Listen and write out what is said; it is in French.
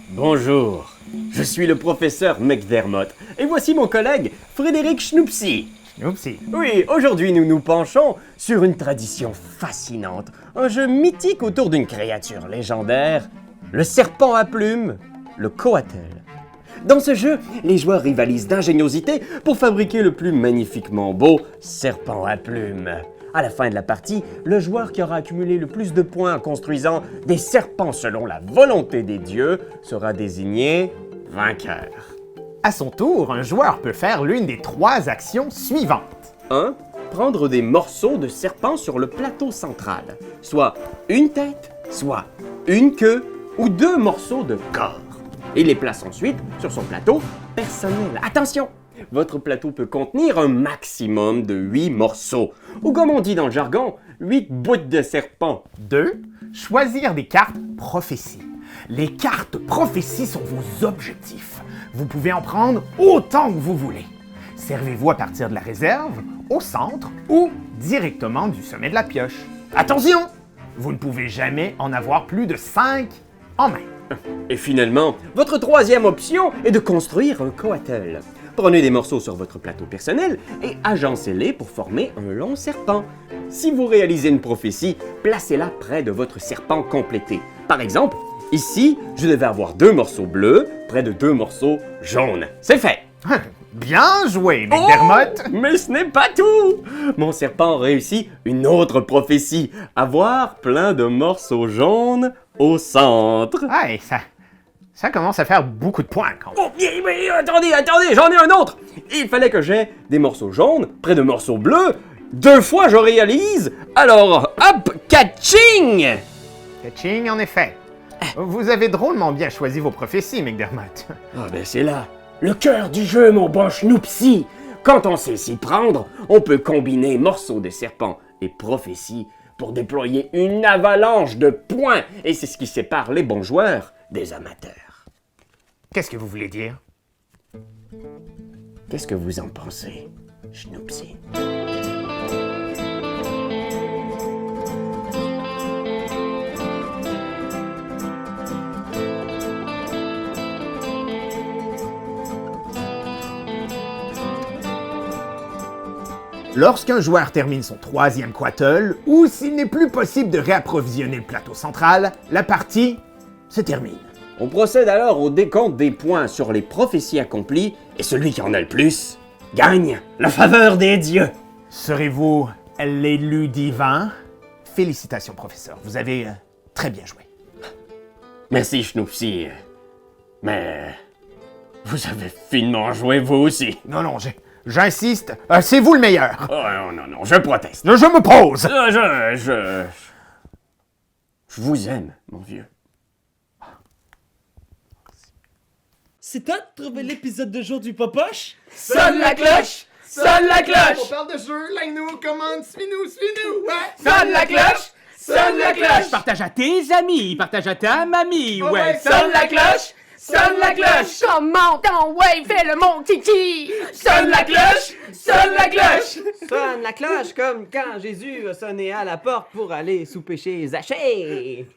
Bonjour, je suis le professeur McDermott et voici mon collègue Frédéric Schnoupsy. Oupsie. Oui, aujourd'hui nous nous penchons sur une tradition fascinante, un jeu mythique autour d'une créature légendaire, le serpent à plumes, le coatl. Dans ce jeu, les joueurs rivalisent d'ingéniosité pour fabriquer le plus magnifiquement beau serpent à plumes. À la fin de la partie, le joueur qui aura accumulé le plus de points en construisant des serpents selon la volonté des dieux sera désigné vainqueur. À son tour, un joueur peut faire l'une des 3 actions suivantes. 1. Prendre des morceaux de serpent sur le plateau central, soit une tête, soit une queue ou 2 morceaux de corps. Il les place ensuite sur son plateau personnel. Attention! Votre plateau peut contenir un maximum de 8 morceaux, ou comme on dit dans le jargon, 8 bouts de serpent. 2. Choisir des cartes prophéties. Les cartes prophéties sont vos objectifs. Vous pouvez en prendre autant que vous voulez. Servez-vous à partir de la réserve, au centre ou directement du sommet de la pioche. Attention! Vous ne pouvez jamais en avoir plus de 5 en main. Et finalement, votre troisième option est de construire un coatl. Prenez des morceaux sur votre plateau personnel et agencez-les pour former un long serpent. Si vous réalisez une prophétie, placez-la près de votre serpent complété. Par exemple, ici, je devais avoir 2 morceaux bleus près de 2 morceaux jaunes. C'est fait! Bien joué, McDermott! Oh, mais ce n'est pas tout! Mon serpent réussit une autre prophétie, avoir plein de morceaux jaunes au centre. Ah, et ça commence à faire beaucoup de points quand même. Oh, mais attendez, j'en ai un autre! Il fallait que j'aie des morceaux jaunes près de morceaux bleus. 2 fois je réalise, alors hop, catching! Catching, en effet. Vous avez drôlement bien choisi vos prophéties, McDermott. Ah ben c'est là, le cœur du jeu, mon bon Schnoupsy. Quand on sait s'y prendre, on peut combiner morceaux de serpent et prophéties pour déployer une avalanche de points. Et c'est ce qui sépare les bons joueurs des amateurs. Qu'est-ce que vous voulez dire? Qu'est-ce que vous en pensez, Schnoupsy? Lorsqu'un joueur termine son 3e coatl, ou s'il n'est plus possible de réapprovisionner le plateau central, la partie se termine. On procède alors au décompte des points sur les prophéties accomplies, et celui qui en a le plus gagne la faveur des dieux. Serez-vous l'élu divin? Félicitations, professeur. Vous avez très bien joué. Merci, Schnoupsy. Mais vous avez finement joué, vous aussi. Non, j'insiste, c'est vous le meilleur. Oh non, je proteste. Je me pose. Je vous aime, mon vieux. C'est toi de trouver l'épisode de jour du Popoche? Sonne la cloche! Sonne la On cloche! parle de jeu, like-nous, commande, suis-nous, ouais! Sonne la cloche! Sonne la cloche! Partage à tes amis, partage à ta mamie, ouais! Sonne la cloche! Sonne la cloche! Comment ton ouais, fais le mon kiki! Sonne la cloche! Sonne la cloche! Sonne la cloche comme quand Jésus a sonné à la porte pour aller souper chez Zachée.